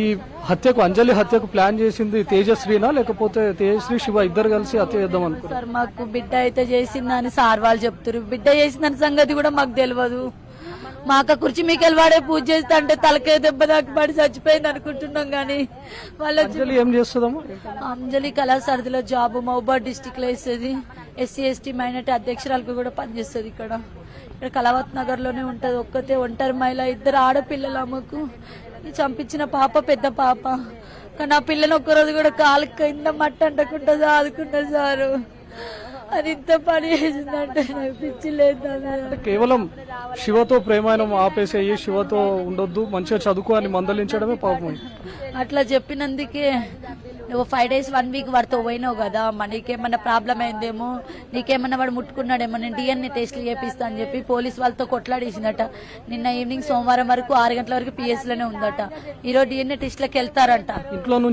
ఈ హత్యకు అంజలి హత్యకు ప్లాన్ చేసింది తేజశ్రీనా లేకపోతే తేజశ్రీ శివ ఇద్దరు కలిసి హత్య చేద్దాం అనుకున్నారు? సార్ మాకు బిడ్డ అయితే చేసిందని సార్ వాళ్ళు చెప్తారు. బిడ్డ చేసిందని సంగతి కూడా మాకు తెలియదు. మా అక్క కుర్చీ మీకు వెళ్ళవాడే పూజ చేస్తా అంటే తలకే దెబ్బ దాకా పడి చచ్చిపోయింది అనుకుంటున్నాం గానీ అంజలి ఏం చేస్తుందమ్మా? అంజలి కళాసారథిలో జాబ్ మహబూబాద్ డిస్టిక్ లో వేస్తుంది. ఎస్సీ ఎస్టీ మైనార్టీ అధ్యక్షురాలకు కూడా పనిచేస్తుంది. ఇక్కడ కళావత్ నగర్ లోనే ఉంటది. ఒక్కతే ఒంటరి మహిళ, ఇద్దరు ఆడపిల్లలు అమ్మకు. చంపించిన పాప పెద్ద పాప. కానీ ఆ పిల్లని ఒక్కరోజు కూడా కాలు కింద మట్టి అంటకుండా ఆదుకుంటా సారు. అది ఇంత పని చేసిందంటే నాకు పిచ్చి లేదు. కేవలం శివతో ప్రేమాయణం ఆపేసేయి, శివతో ఉండొద్దు, మంచిగా చదువుకో అని మందలించడమే పాపం. అట్లా చెప్పినందుకే నువ్వు 5 days 1 week వాడితో పోయినావు కదా, నీకేమన్నా ప్రాబ్లం అయిందేమో, నీకేమన్నా వాడు ముట్టుకున్నాడేమో, నేను DNA టెస్ట్లు చేపిస్తా అని చెప్పి పోలీస్ వాళ్ళతో కొట్లాడేసిందట. నిన్న ఈవినింగ్ సోమవారం వరకు 6 గంటల వరకు PS లోనే ఉందట. ఈరోజు DNA టెస్ట్లకు వెళ్తారంట. ఇంట్లో నుంచి